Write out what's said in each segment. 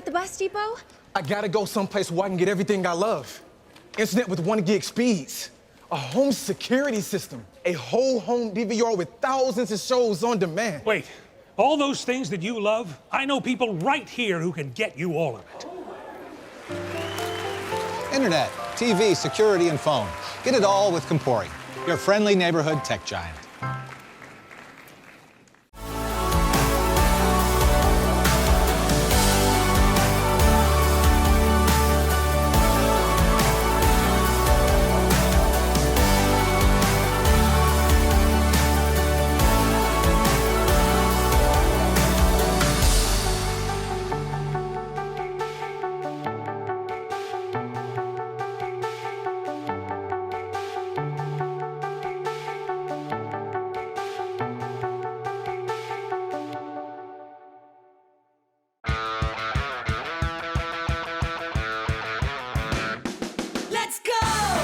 at the bus depot? I gotta go someplace where I can get everything I love. Internet with 1 gig speeds. A home security system. A whole home DVR with thousands of shows on demand. Wait, all those things that you love, I know people right here who can get you all of it. Internet, TV, security, and phone. Get it all with Compori, your friendly neighborhood tech giant. Let's go! Oh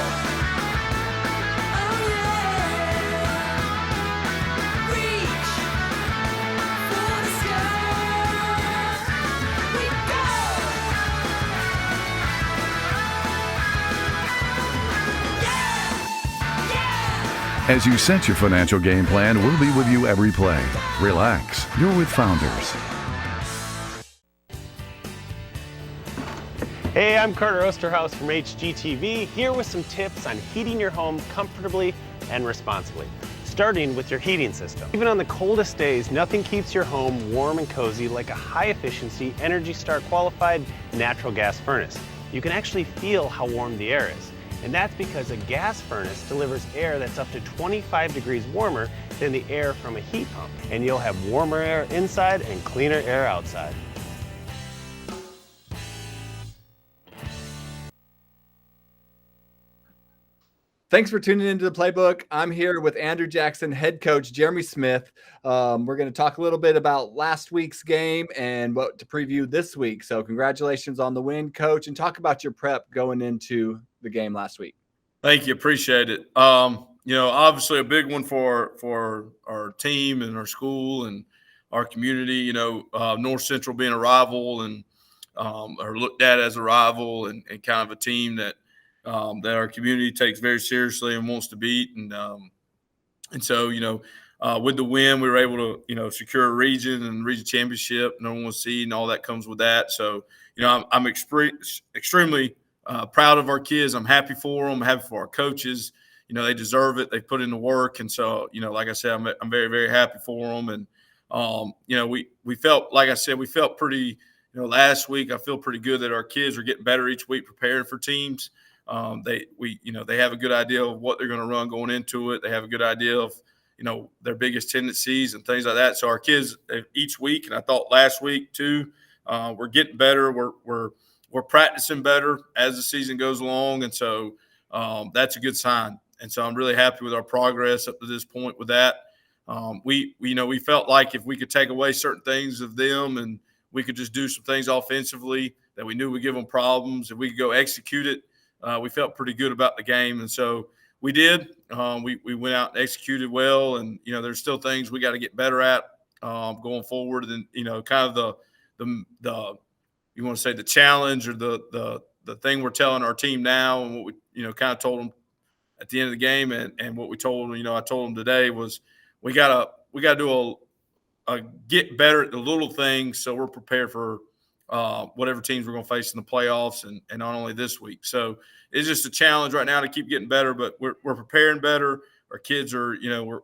yeah! Reach for the sky. We go! Yeah! Yeah! As you set your financial game plan, we'll be with you every play. Relax. You're with Founders. Hey, I'm Carter Osterhaus from HGTV, here with some tips on heating your home comfortably and responsibly, starting with your heating system. Even on the coldest days, nothing keeps your home warm and cozy like a high-efficiency, Energy Star qualified natural gas furnace. You can actually feel how warm the air is, and that's because a gas furnace delivers air that's up to 25 degrees warmer than the air from a heat pump, and you'll have warmer air inside and cleaner air outside. Thanks for tuning into the Playbook. I'm here with Andrew Jackson, head coach Jeremy Smith. We're going to talk a little bit about last week's game and what to preview this week. So congratulations on the win, coach, and talk about your prep going into the game last week. Thank you. Appreciate it. Obviously a big one for our team and our school and our community, North Central being a rival and are looked at as a rival and kind of a team that our community takes very seriously and wants to beat. And so, with the win, we were able to, secure a region and region championship, number 1 seed, and all that comes with that. So, I'm extremely proud of our kids. I'm happy for them. I'm happy for our coaches. They deserve it. They put in the work. And so, like I said, I'm very, very happy for them. And, we felt, like I said, we felt pretty, last week, I feel pretty good that our kids are getting better each week preparing for teams. They have a good idea of what they're going to run going into it. They have a good idea of, their biggest tendencies and things like that. So our kids each week, and I thought last week too, we're getting better. We're practicing better as the season goes along. And so that's a good sign. And so I'm really happy with our progress up to this point with that. We felt like if we could take away certain things of them and we could just do some things offensively that we knew would give them problems, if we could go execute it, we felt pretty good about the game. And so we did. We went out and executed well. And, there's still things we got to get better at going forward. And, kind of the you want to say the challenge or the thing we're telling our team now and what we, kind of told them at the end of the game and what we told them, I told them today was we got to do a get better at the little things so we're prepared for whatever teams we're going to face in the playoffs and not only this week. So it's just a challenge right now to keep getting better, but we're preparing better. Our kids are,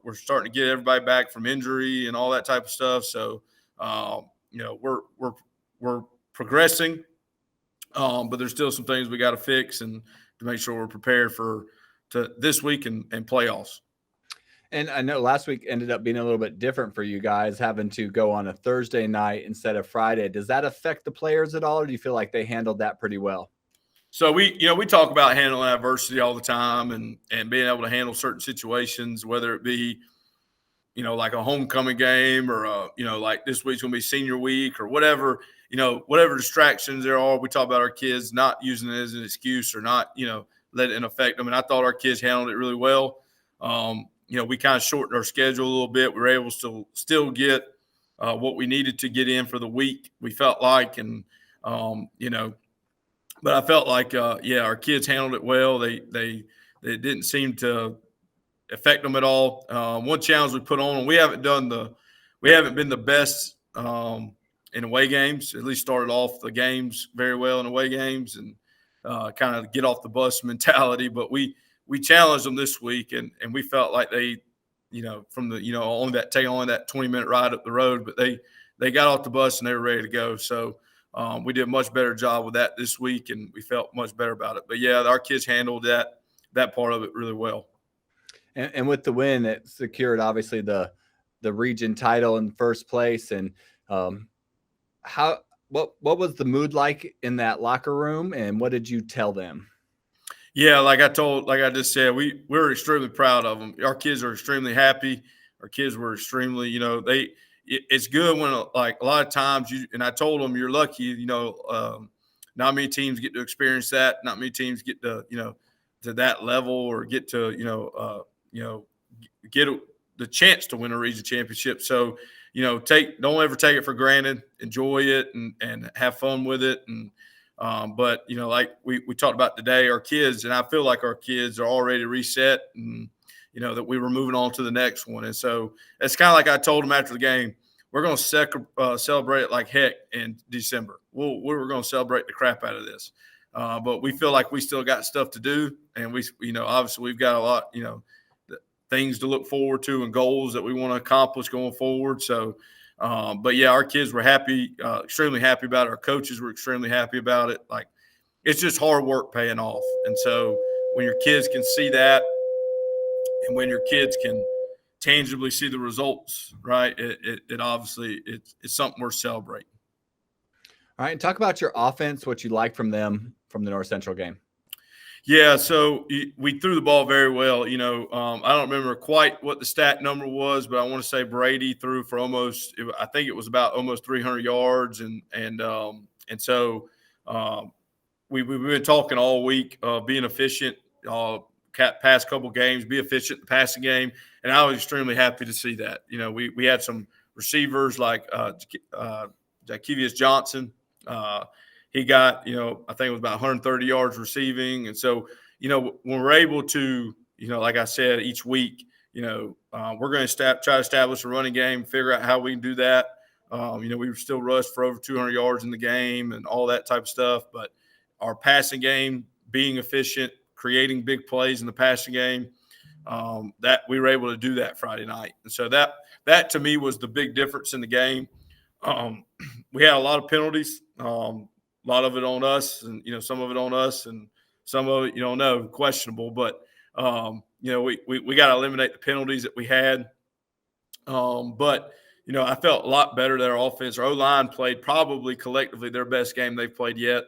we're starting to get everybody back from injury and all that type of stuff. So, we're progressing, but there's still some things we got to fix and to make sure we're prepared to this week and playoffs. And I know last week ended up being a little bit different for you guys, having to go on a Thursday night instead of Friday. Does that affect the players at all, or do you feel like they handled that pretty well? So we talk about handling adversity all the time and being able to handle certain situations, whether it be, like a homecoming game or, like this week's going to be senior week or whatever, whatever distractions there are. We talk about our kids not using it as an excuse or not, let it affect them. And I thought our kids handled it really well. We kind of shortened our schedule a little bit. We were able to still get what we needed to get in for the week, we felt like. And You know, but I felt like, yeah, our kids handled it well. They didn't seem to affect them at all. One challenge we put on them, we haven't been the best in away games. At least started off the games very well in away games and kind of get off the bus mentality. But we challenged them this week, and we felt like they, you know, from the, you know, only that 20-minute ride up the road, but they got off the bus and they were ready to go. So we did a much better job with that this week, and we felt much better about it. But yeah, our kids handled that part of it really well. And with the win, it secured obviously the region title in first place. And what was the mood like in that locker room, and what did you tell them? Yeah, like I just said, we're extremely proud of them. Our kids are extremely happy. Our kids were extremely, you know, it's good when, like, a lot of times and I told them, you're lucky, you know, not many teams get to experience that. Not many teams get to, you know, to that level or get to, get the chance to win a region championship. So, you know, don't ever take it for granted. Enjoy it and have fun with it. And but, you know, like we talked about today, our kids, and I feel like our kids are already reset and, you know, that we were moving on to the next one. And so it's kind of like I told them after the game, we're going to celebrate it like heck in December. We're going to celebrate the crap out of this. But we feel like we still got stuff to do. And you know, obviously we've got a lot, you know, things to look forward to and goals that we want to accomplish going forward. So, but yeah, our kids were happy, extremely happy about it. Our coaches were extremely happy about it. Like, it's just hard work paying off. And so when your kids can see that, and when your kids can tangibly see the results, right, it obviously it's something worth celebrating. All right, and talk about your offense, what you like from them from the North Central game. Yeah, so we threw the ball very well. You know, I don't remember quite what the stat number was, but I want to say Brady threw for I think it was about almost 300 yards, and so we've been talking all week, being efficient. Past couple games, be efficient in the passing game, and I was extremely happy to see that. You know, we had some receivers like Jakevius Johnson. He got, you know, I think it was about 130 yards receiving. And so, you know, when we're able to, you know, like I said, each week, you know, we're going to try to establish a running game, figure out how we can do that. You know, we were still rushed for over 200 yards in the game and all that type of stuff. But our passing game, being efficient, creating big plays in the passing game, that we were able to do that Friday night. And so that to me was the big difference in the game. We had a lot of penalties. A lot of it on us, and, you know, some of it on us, and some of it, you don't know, questionable. But you know, we got to eliminate the penalties that we had. But, you know, I felt a lot better that our offense, our O-line played probably collectively their best game they've played yet.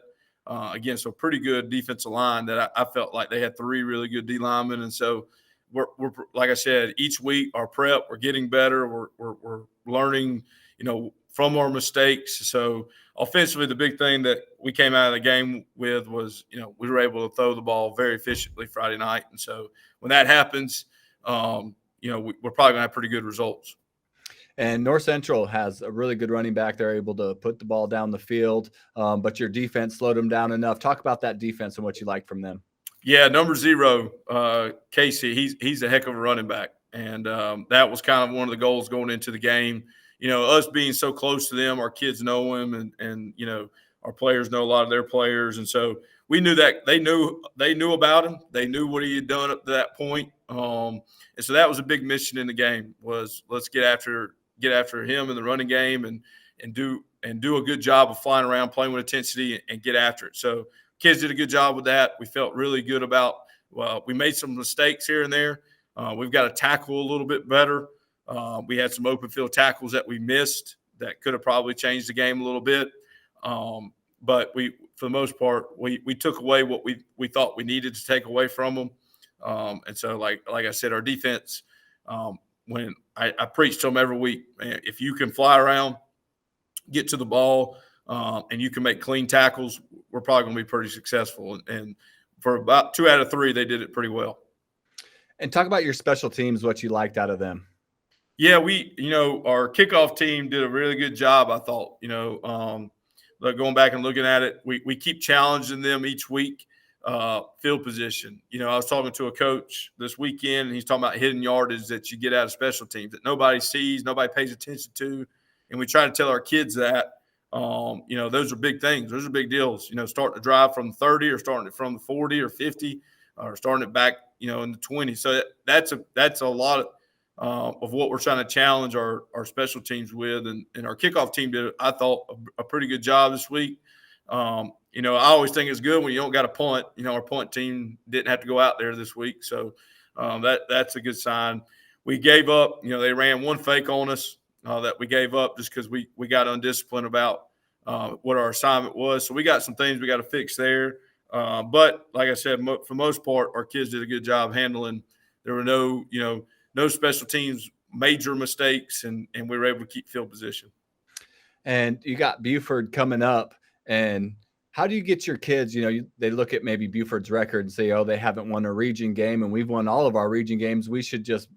Against a pretty good defensive line that I felt like they had 3 really good D linemen. And so we're like I said, each week our prep, we're getting better. We're learning, you know, from our mistakes. So offensively, the big thing that we came out of the game with was, you know, we were able to throw the ball very efficiently Friday night. And so when that happens, you know, we're probably going to have pretty good results. And North Central has a really good running back. They're able to put the ball down the field, but your defense slowed them down enough. Talk about that defense and what you like from them. Yeah, number 0, Casey, he's a heck of a running back. And that was kind of one of the goals going into the game. You know, us being so close to them, our kids know him, and you know, our players know a lot of their players. And so we knew that they knew about him. They knew what he had done up to that point. And so that was a big mission in the game, was let's get after him in the running game and do a good job of flying around, playing with intensity, and get after it. So kids did a good job with that. We felt really good about, we made some mistakes here and there. We've got to tackle a little bit better. We had some open field tackles that we missed that could have probably changed the game a little bit. But for the most part, we took away what we thought we needed to take away from them. And so like I said, our defense, when I preach to them every week, man, if you can fly around, get to the ball, and you can make clean tackles, we're probably going to be pretty successful. And for about 2 out of 3, they did it pretty well. And talk about your special teams, what you liked out of them. Yeah, you know, our kickoff team did a really good job, I thought. You know, going back and looking at it, we keep challenging them each week. Field position. You know, I was talking to a coach this weekend, and he's talking about hidden yardage that you get out of special teams that nobody sees, nobody pays attention to, and we try to tell our kids that. You know, those are big things. Those are big deals. You know, starting to drive from 30 or starting it from the 40 or 50 or starting it back, you know, in the 20. So that's a lot of what we're trying to challenge our special teams with. And our kickoff team did, I thought, a pretty good job this week. You know, I always think it's good when you don't got a punt. You know, our punt team didn't have to go out there this week. So that's a good sign. We gave up, you know, they ran one fake on us. That we gave up just because we got undisciplined about what our assignment was. So we got some things we got to fix there. But like I said, for the most part, our kids did a good job handling. There were no special teams major mistakes, and we were able to keep field position. And you got Buford coming up. And how do you get your kids, you know, they look at maybe Buford's record and say, oh, they haven't won a region game, and we've won all of our region games. We should just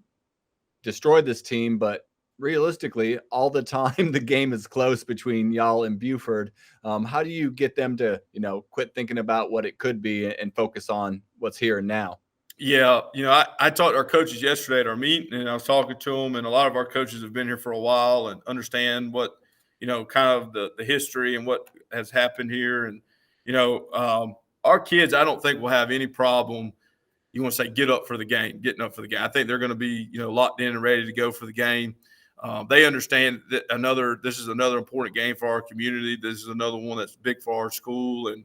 destroy this team. But realistically, all the time the game is close between y'all and Buford. How do you get them to, you know, quit thinking about what it could be and focus on what's here and now? Yeah, you know, I talked to our coaches yesterday at our meeting, and I was talking to them, and a lot of our coaches have been here for a while and understand what, you know, kind of the history and what has happened here. And, you know, our kids, I don't think will have any problem. You want to say getting up for the game. I think they're going to be, you know, locked in and ready to go for the game. They understand that this is another important game for our community. This is another one that's big for our school, and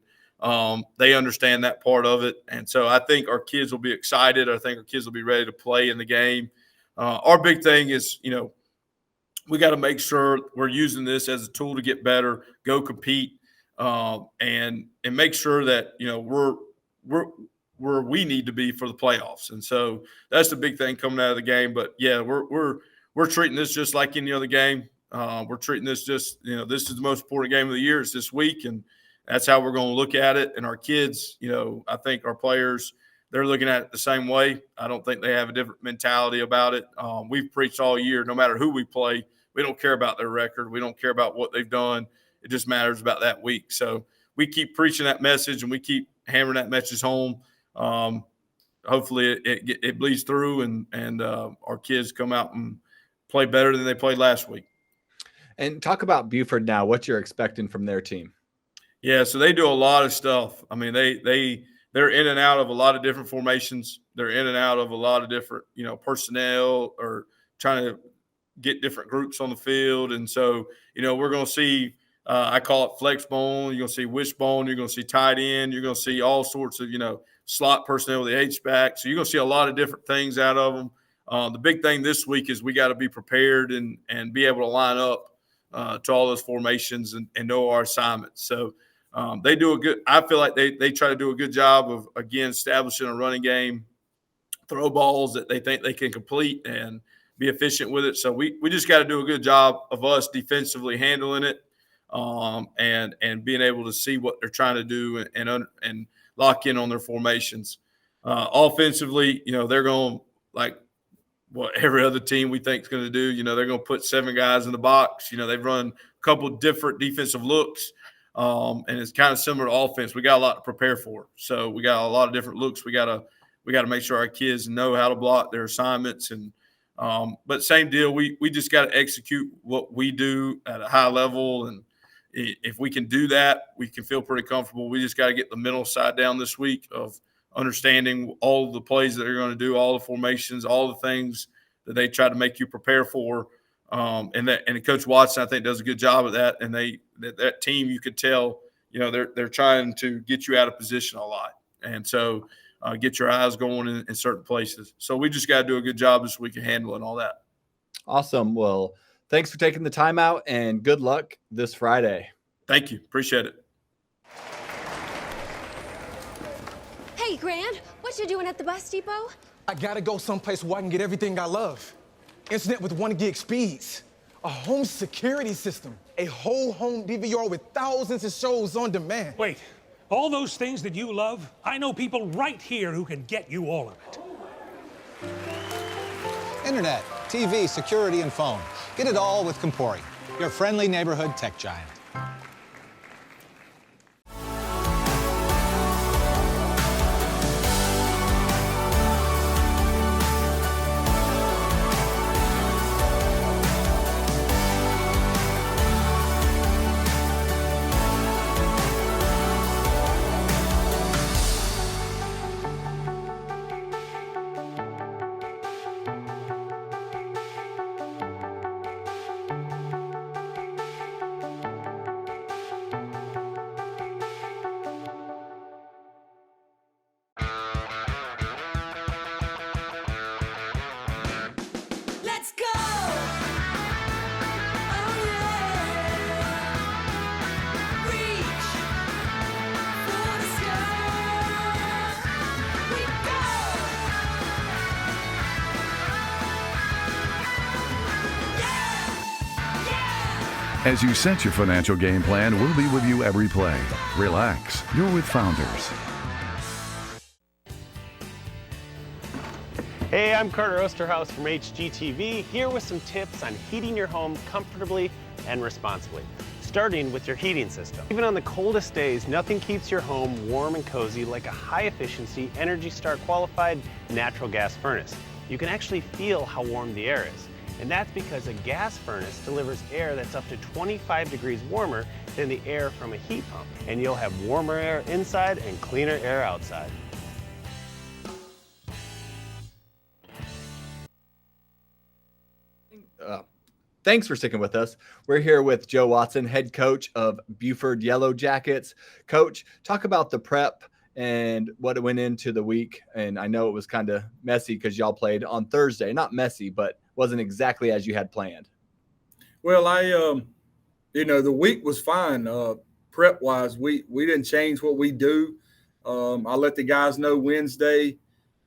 they understand that part of it. And so I think our kids will be excited. I think our kids will be ready to play in the game. Our big thing is, you know, we got to make sure we're using this as a tool to get better, go compete, and make sure that, you know, we're where we need to be for the playoffs. And so that's the big thing coming out of the game. But yeah, we're treating this just like any other game. We're treating this just, you know, this is the most important game of the year. It's this week, and that's how we're going to look at it. And our kids, you know, I think our players, they're looking at it the same way. I don't think they have a different mentality about it. We've preached all year, no matter who we play, we don't care about their record. We don't care about what they've done. It just matters about that week. So we keep preaching that message, and we keep hammering that message home. Hopefully it bleeds through, and our kids come out and play better than they played last week. And talk about Buford now, what you're expecting from their team. Yeah, so they do a lot of stuff. I mean, they're in and out of a lot of different formations. They're in and out of a lot of different, you know, personnel, or trying to get different groups on the field. And so, you know, we're going to see, I call it flex bone. You're going to see wishbone. You're going to see tight end. You're going to see all sorts of, you know, slot personnel with the H-back. So you're going to see a lot of different things out of them. The big thing this week is we got to be prepared and be able to line up to all those formations and know our assignments. So they do a good – I feel like they try to do a good job of, again, establishing a running game, throw balls that they think they can complete and be efficient with it. So we just got to do a good job of us defensively handling it and being able to see what they're trying to do and lock in on their formations. Offensively, you know, they're going like what every other team we think is going to do. You know, they're going to put 7 guys in the box. You know, they've run a couple different defensive looks, and it's kind of similar to offense. We got a lot to prepare for. So we got a lot of different looks. We got to make sure our kids know how to block their assignments. And but same deal, we just got to execute what we do at a high level, and if we can do that, we can feel pretty comfortable. We just got to get the mental side down this week of understanding all the plays that they're going to do, all the formations, all the things that they try to make you prepare for. And Coach Watson, I think, does a good job of that. And that team, you could tell, you know, they're trying to get you out of position a lot. And so get your eyes going in certain places. So we just got to do a good job this week of handling all that. Awesome. Well, thanks for taking the time out, and good luck this Friday. Thank you. Appreciate it. Hey, Grant, what you doing at the bus depot? I gotta go someplace where I can get everything I love. Internet with 1 gig speeds. A home security system. A whole home DVR with thousands of shows on demand. Wait, all those things that you love, I know people right here who can get you all of it. Internet, TV, security, and phone. Get it all with Compori, your friendly neighborhood tech giant. As you set your financial game plan, we'll be with you every play. Relax. You're with Founders. Hey, I'm Carter Osterhaus from HGTV, here with some tips on heating your home comfortably and responsibly, starting with your heating system. Even on the coldest days, nothing keeps your home warm and cozy like a high-efficiency, Energy Star qualified natural gas furnace. You can actually feel how warm the air is. And that's because a gas furnace delivers air that's up to 25 degrees warmer than the air from a heat pump. And you'll have warmer air inside and cleaner air outside. Thanks for sticking with us. We're here with Joe Watson, head coach of Buford Yellow Jackets. Coach, talk about the prep and what went into the week. And I know it was kind of messy because y'all played on Thursday. Not messy, but wasn't exactly as you had planned. Well, the week was fine. Prep-wise, we didn't change what we do. I let the guys know Wednesday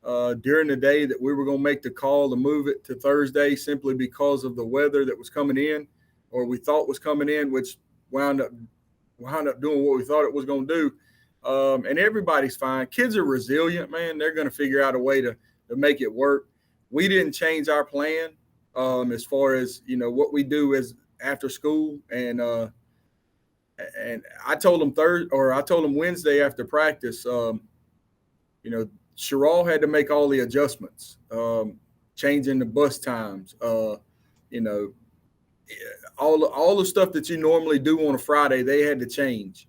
during the day that we were going to make the call to move it to Thursday simply because of the weather that was coming in, or we thought was coming in, which wound up doing what we thought it was going to do. And everybody's fine. Kids are resilient, man. They're going to figure out a way to make it work. We didn't change our plan as far as, what we do as after school. And I told them Wednesday after practice, Sherrall had to make all the adjustments, changing the bus times, all the stuff that you normally do on a Friday, they had to change,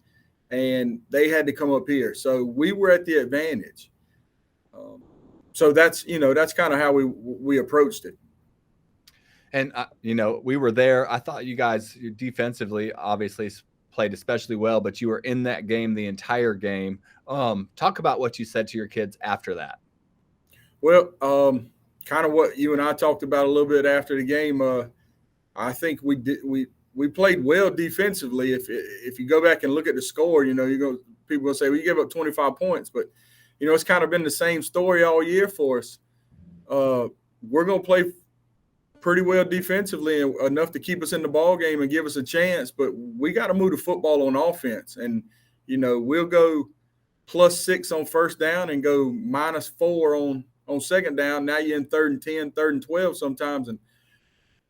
and they had to come up here. So we were at the advantage. So that's kind of how we approached it. And, we were there. I thought you guys defensively obviously played especially well, but you were in that game the entire game. Talk about what you said to your kids after that. Well, kind of what you and I talked about a little bit after the game. I think we played well defensively. If you go back and look at the score, people will say, well, you gave up 25 points, but it's kind of been the same story all year for us. We're going to play pretty well defensively and enough to keep us in the ball game and give us a chance, but we got to move the football on offense. And, we'll go +6 on first down and go -4 on second down. Now you're in 3rd and 10, 3rd and 12 sometimes. And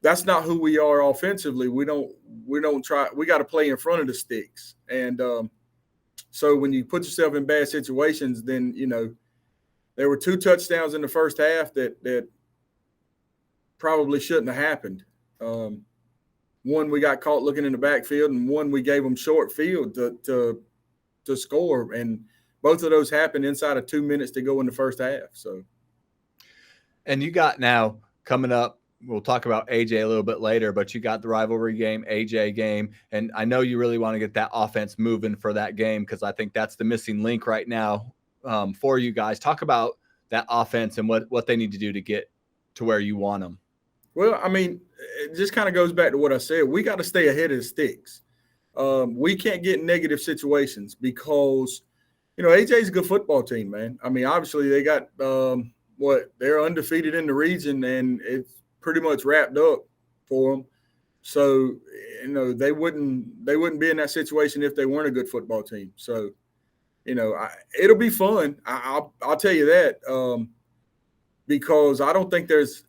that's not who we are offensively. We don't try. We got to play in front of the sticks. And so when you put yourself in bad situations, then, there were 2 touchdowns in the first half that probably shouldn't have happened. One we got caught looking in the backfield, and one we gave them short field to score, and both of those happened inside of 2 minutes to go in the first half. So, and you got now coming up, we'll talk about AJ a little bit later, but you got the rivalry game, AJ game, and I know you really want to get that offense moving for that game because I think that's the missing link right now for you guys. Talk about that offense and what they need to do to get to where you want them. Well, I mean, it just kind of goes back to what I said. We got to stay ahead of the sticks. We can't get in negative situations because, AJ's a good football team, man. I mean, obviously they got they're undefeated in the region, and it's pretty much wrapped up for them. So, they wouldn't be in that situation if they weren't a good football team. So, it'll be fun. I'll tell you that because I don't think there's,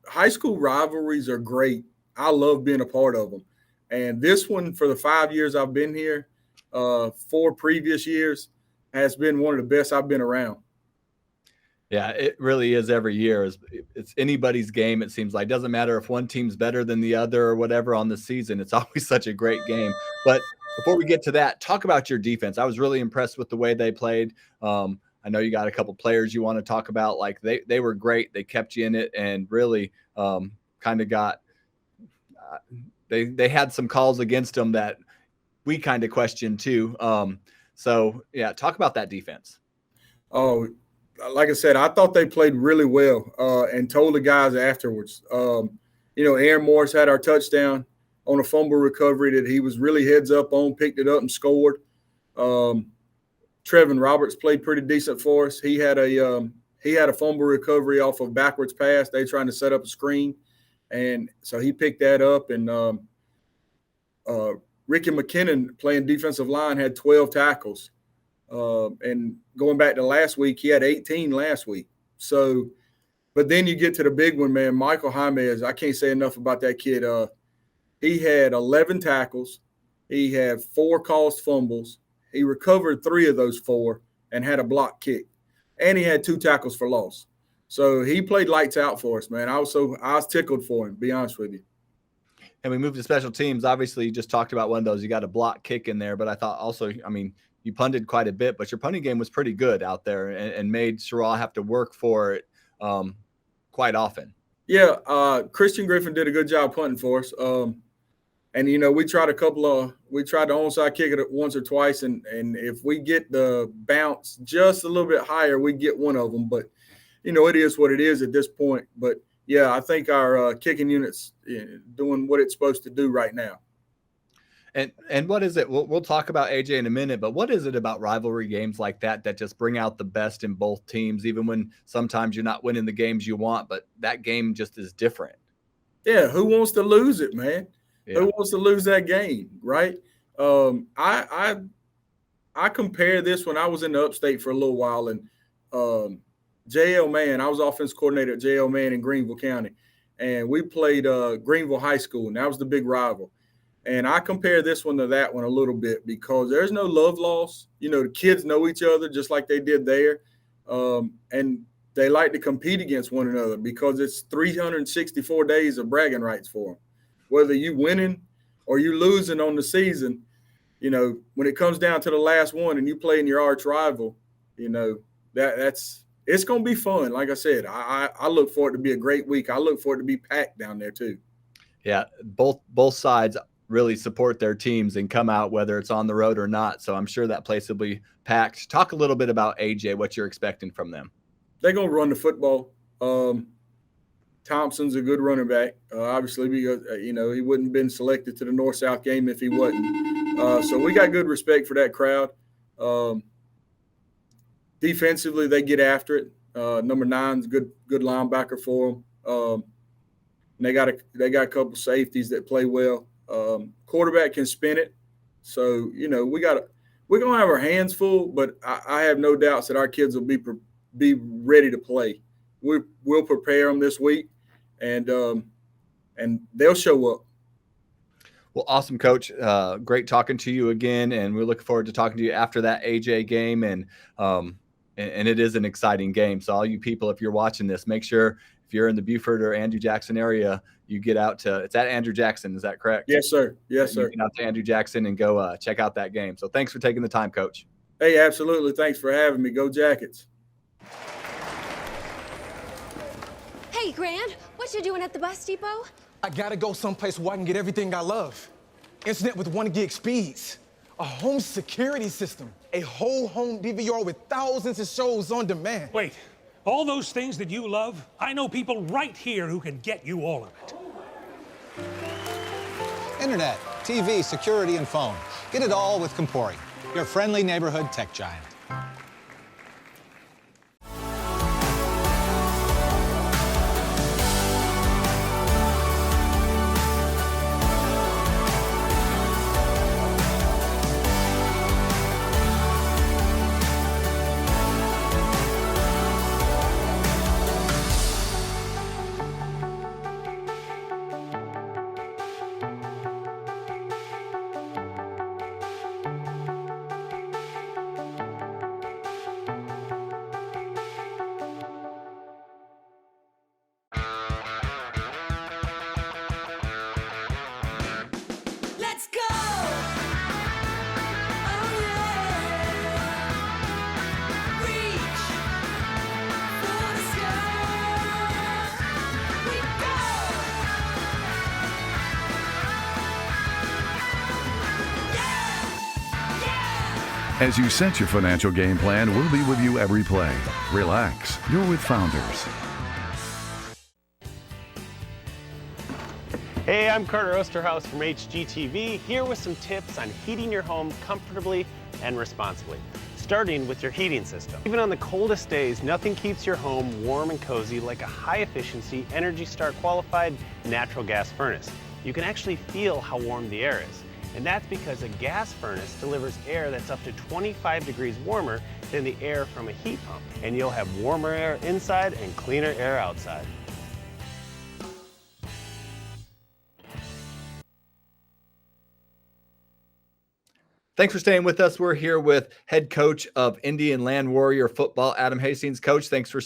high school rivalries are great. I love being a part of them. And this one, for the 5 years I've been here, 4 previous years, has been one of the best I've been around. Yeah, it really is every year. It's anybody's game, it seems like. It doesn't matter if one team's better than the other or whatever on the season. It's always such a great game. But before we get to that, talk about your defense. I was really impressed with the way they played. I know you got a couple players you want to talk about. Like they were great. They kept you in it and really kind of got they had some calls against them that we kind of questioned too. So, yeah, talk about that defense. Oh, like I said, I thought they played really well and told the guys afterwards. Aaron Morris had our touchdown on a fumble recovery that he was really heads up on, picked it up and scored. Trevin Roberts played pretty decent for us. He had a fumble recovery off of backwards pass. They trying to set up a screen, and so he picked that up. And Ricky McKinnon playing defensive line had 12 tackles. And going back to last week, he had 18 last week. So, but then you get to the big one, man. Michael James, I can't say enough about that kid. He had 11 tackles. He had 4 caused fumbles. He recovered 3 of those 4 and had a block kick. And he had 2 tackles for loss. So he played lights out for us, man. I was tickled for him, to be honest with you. And we moved to special teams. Obviously, you just talked about one of those. You got a block kick in there, but I thought also, I mean, you punted quite a bit, but your punting game was pretty good out there and made Sherrall have to work for it quite often. Yeah, Christian Griffin did a good job punting for us. And, you know, we tried the onside kick it once or twice, and if we get the bounce just a little bit higher, we get one of them. But, you know, it is what it is at this point. But, yeah, I think our kicking unit's doing what it's supposed to do right now. And what is it? We'll talk about AJ in a minute, but what is it about rivalry games like that just bring out the best in both teams, even when sometimes you're not winning the games you want, but that game just is different? Yeah, who wants to lose it, man? Yeah. Who wants to lose that game, right? I compare this when I was in the upstate for a little while, and J.L. Mann, I was offense coordinator at J.L. Mann in Greenville County, and we played Greenville High School, and that was the big rival. And I compare this one to that one a little bit because there's no love loss. You know, the kids know each other just like they did there. And they like to compete against one another because it's 364 days of bragging rights for them. Whether you winning or you losing on the season, you know, when it comes down to the last one and you play in your arch rival, you know, it's going to be fun. Like I said, I look for it to be a great week. I look for it to be packed down there too. Yeah, both sides really support their teams and come out whether it's on the road or not. So I'm sure that place will be packed. Talk a little bit about AJ, what you're expecting from them. They're going to run the football. Thompson's a good running back, obviously, because, you know, he wouldn't have been selected to the North-South game if he wasn't. So we got good respect for that crowd. Defensively, they get after it. Number 9's a good linebacker for them. They got a couple safeties that play well. Quarterback can spin it. So, you know, we're going to have our hands full, but I have no doubts that our kids will be ready to play. We'll prepare them this week, and they'll show up. Well, awesome, Coach. Great talking to you again, and we're looking forward to talking to you after that AJ game, and it is an exciting game. So all you people, if you're watching this, make sure if you're in the Beaufort or Andrew Jackson area, you get out to – it's at Andrew Jackson. Is that correct? Yes, sir. Yes, sir. You get out to Andrew Jackson and go check out that game. So thanks for taking the time, Coach. Hey, absolutely. Thanks for having me. Go Jackets. Hey, Grant, what you doing at the bus depot? I gotta go someplace where I can get everything I love. Internet with 1 gig speeds. A home security system. A whole home DVR with thousands of shows on demand. Wait, all those things that you love, I know people right here who can get you all of it. Internet, TV, security, and phone. Get it all with Compori, your friendly neighborhood tech giant. Let's go! Oh yeah! Reach for the sky. We go! Yeah! Yeah! As you set your financial game plan, we'll be with you every play. Relax. You're with Founders. Hey, I'm Carter Osterhaus from HGTV, here with some tips on heating your home comfortably and responsibly, starting with your heating system. Even on the coldest days, nothing keeps your home warm and cozy like a high-efficiency, Energy Star qualified natural gas furnace. You can actually feel how warm the air is. And that's because a gas furnace delivers air that's up to 25 degrees warmer than the air from a heat pump. And you'll have warmer air inside and cleaner air outside. Thanks for staying with us. We're here with head coach of Indian Land Warrior football, Adam Hastings. Coach, thanks for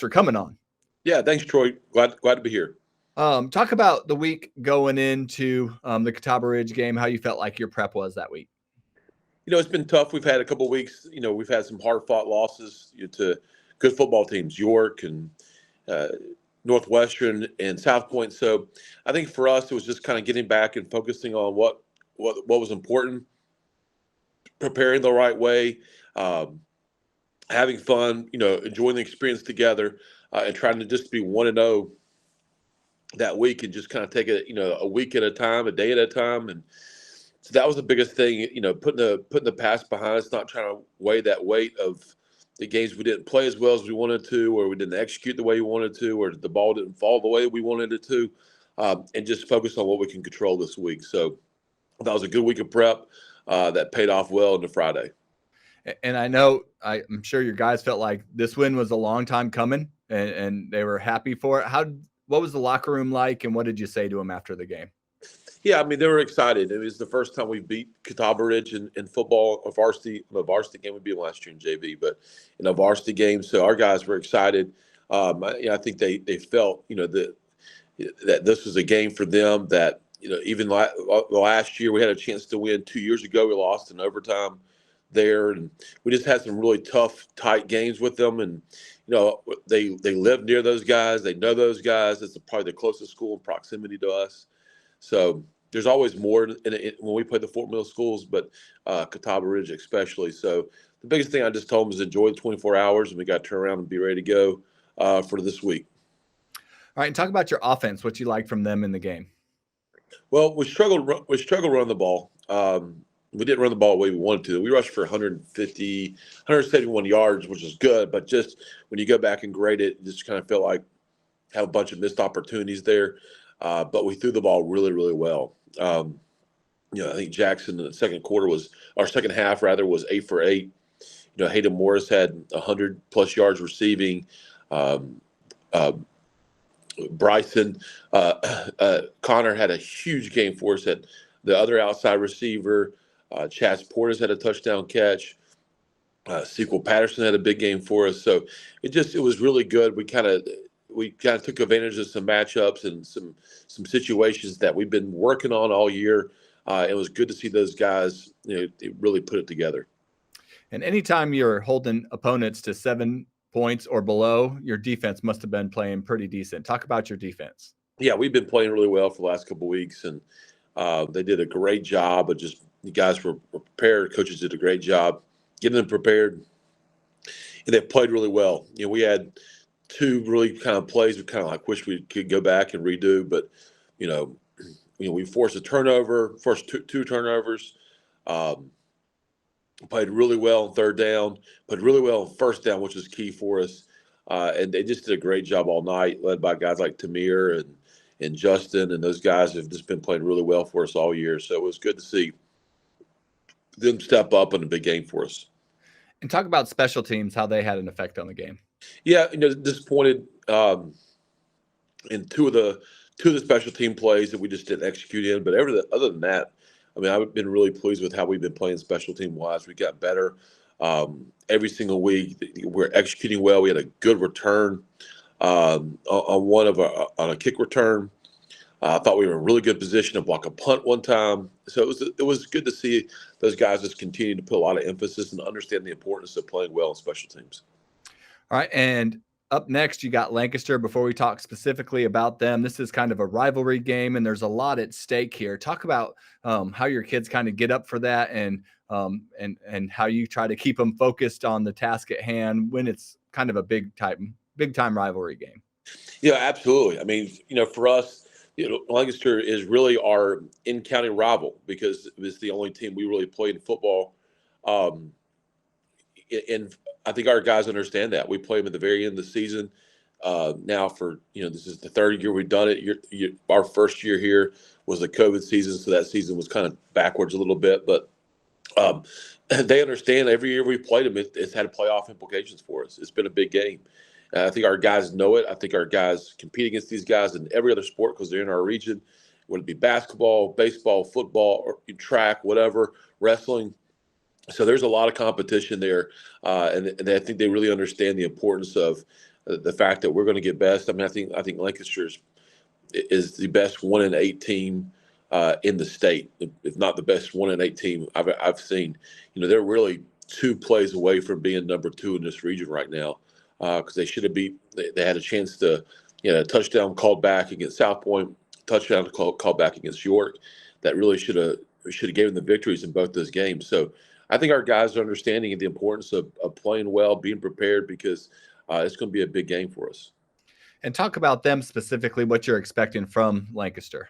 coming on. Yeah, thanks, Troy. Glad to be here. Talk about the week going into the Catawba Ridge game, how you felt like your prep was that week. It's been tough. We've had a couple of weeks. We've had some hard-fought losses to good football teams, York and Northwestern and South Point. So I think for us, it was just kind of getting back and focusing on what was important, preparing the right way, having fun, enjoying the experience together, and trying to just be 1-0 that week and just kind of take it, a week at a time, a day at a time. And so that was the biggest thing, putting the past behind us, not trying to weigh that weight of the games we didn't play as well as we wanted to, or we didn't execute the way we wanted to, or the ball didn't fall the way we wanted it to, and just focus on what we can control this week. So that was a good week of prep that paid off well into Friday. And I'm sure your guys felt like this win was a long time coming, and they were happy for it. What was the locker room like, and what did you say to them after the game? Yeah, they were excited. It was the first time we beat Catawba Ridge in football, a varsity game. We beat them last year in JV, but in a varsity game. So our guys were excited. I think they felt, that this was a game for them that, even last year we had a chance to win. 2 years ago, we lost in overtime there. And we just had some really tough, tight games with them. And, they live near those guys. They know those guys. It's probably the closest school in proximity to us. So there's always more when we play the Fort Mill schools, but Catawba Ridge especially. So the biggest thing I just told them is enjoy the 24 hours, and we got to turn around and be ready to go for this week. All right, and talk about your offense, what you liked from them in the game. Well, we struggled running the ball. We didn't run the ball the way we wanted to. We rushed for 171 yards, which is good, but just when you go back and grade it, just kind of felt like have a bunch of missed opportunities there. But we threw the ball really, really well. I think Jackson in the second half was 8 for 8. Hayden Morris had 100+ yards receiving. Bryson Connor had a huge game for us at the other outside receiver. Chaz Portis had a touchdown catch. Sequel Patterson had a big game for us. So it was really good. We kind of took advantage of some matchups and some situations that we've been working on all year. It was good to see those guys, really put it together. And anytime you're holding opponents to 7 points or below, your defense must have been playing pretty decent. Talk about your defense. Yeah, we've been playing really well for the last couple of weeks, and they did a great job of just the guys were prepared. Coaches did a great job getting them prepared, and they played really well. We had 2 really kind of plays we kind of like wish we could go back and redo, but we forced a turnover, forced two turnovers, played really well on third down, played really well on first down, which was key for us, and they just did a great job all night, led by guys like Tamir and Justin, and those guys have just been playing really well for us all year. So it was good to see them step up in a big game for us. And talk about special teams, how they had an effect on the game. Yeah, disappointed in two of the special team plays that we just didn't execute in. But other than that, I've been really pleased with how we've been playing special team wise. We got better every single week. We're executing well. We had a good return on a kick return. I thought we were in a really good position to block a punt one time. So it was good to see those guys just continue to put a lot of emphasis and understand the importance of playing well in special teams. All right, and up next, you got Lancaster. Before we talk specifically about them, this is kind of a rivalry game, and there's a lot at stake here. Talk about how your kids kind of get up for that, and how you try to keep them focused on the task at hand when it's kind of a big time rivalry game. Yeah, absolutely. For us, Lancaster is really our in-county rival because it's the only team we really played in football. And I think our guys understand that. We play them at the very end of the season. now for, this is the third year we've done it. Our first year here was the COVID season, so that season was kind of backwards a little bit. But they understand every year we played them, it's had playoff implications for us. It's been a big game. I think our guys know it. I think our guys compete against these guys in every other sport because they're in our region, whether it be basketball, baseball, football, or track, whatever, wrestling. So there's a lot of competition there, and I think they really understand the importance of the fact that we're going to get best. I mean, I think Lancaster is the best 1-8 team in the state, if not the best 1-8 team I've seen. They're really 2 plays away from being number 2 in this region right now, because they should have they had a chance to, touchdown called back against South Point, touchdown called back against York. That really should have given the victories in both those games. So I think our guys are understanding the importance of playing well, being prepared, because it's going to be a big game for us. And talk about them specifically, what you're expecting from Lancaster.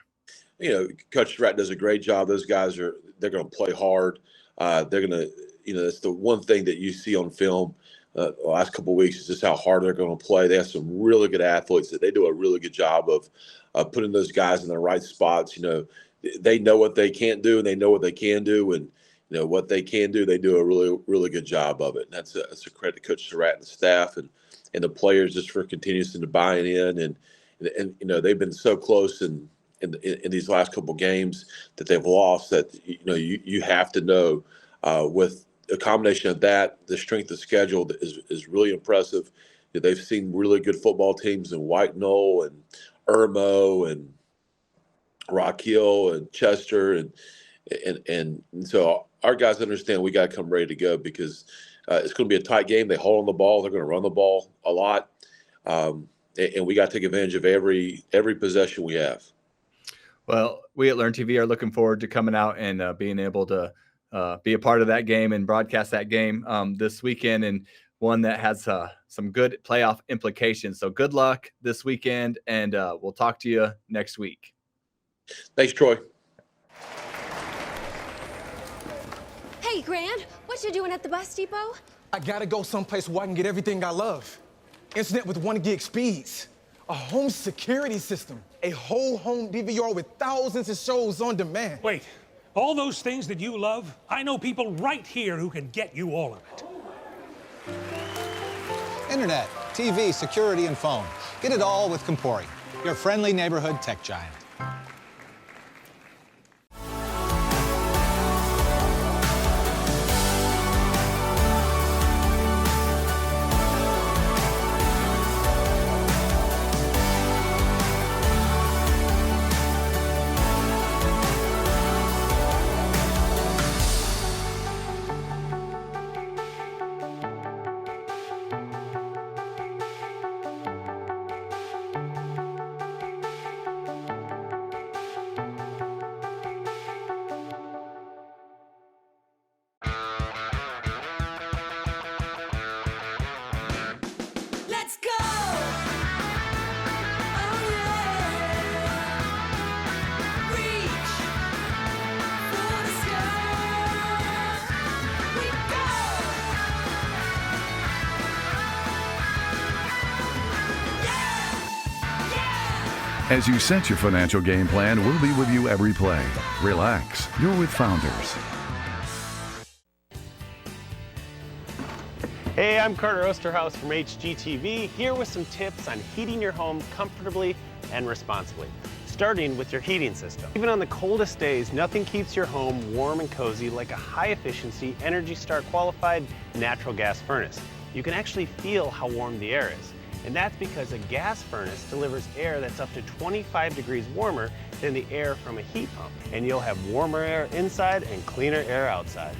Coach Stratton does a great job. Those guys they're going to play hard. They're going to, it's the one thing that you see on film the last couple of weeks is just how hard they're going to play. They have some really good athletes that they do a really good job of putting those guys in the right spots. They know what they can't do and they know what they can do, and what they can do, they do a really, really good job of it. And that's a credit to Coach Surratt and the staff and the players just for continuously buying in. And they've been so close in these last couple of games that they've lost that, you have to know with a combination of that, the strength of schedule is really impressive. They've seen really good football teams in White Knoll and Irmo and Rock Hill and Chester. And so our guys understand we got to come ready to go, because it's going to be a tight game. They hold on the ball. They're going to run the ball a lot. And we got to take advantage of every possession we have. Well, we at Learn TV are looking forward to coming out and being able to be a part of that game and broadcast that game this weekend, and one that has some good playoff implications. So good luck this weekend, and we'll talk to you next week. Thanks, Troy. Hey, Grant, what you doing at the bus depot? I gotta go someplace where I can get everything I love. Internet with 1 gig speeds. A home security system. A whole home DVR with thousands of shows on demand. Wait, all those things that you love, I know people right here who can get you all of it. Internet, TV, security, and phone. Get it all with Compori, your friendly neighborhood tech giant. Let's go! Oh yeah! Reach for the sky. We go! Yeah! Yeah! As you set your financial game plan, we'll be with you every play. Relax. You're with Founders. Hey, I'm Carter Osterhaus from HGTV, here with some tips on heating your home comfortably and responsibly, starting with your heating system. Even on the coldest days, nothing keeps your home warm and cozy like a high-efficiency, Energy Star qualified natural gas furnace. You can actually feel how warm the air is. And that's because a gas furnace delivers air that's up to 25 degrees warmer than the air from a heat pump. And you'll have warmer air inside and cleaner air outside.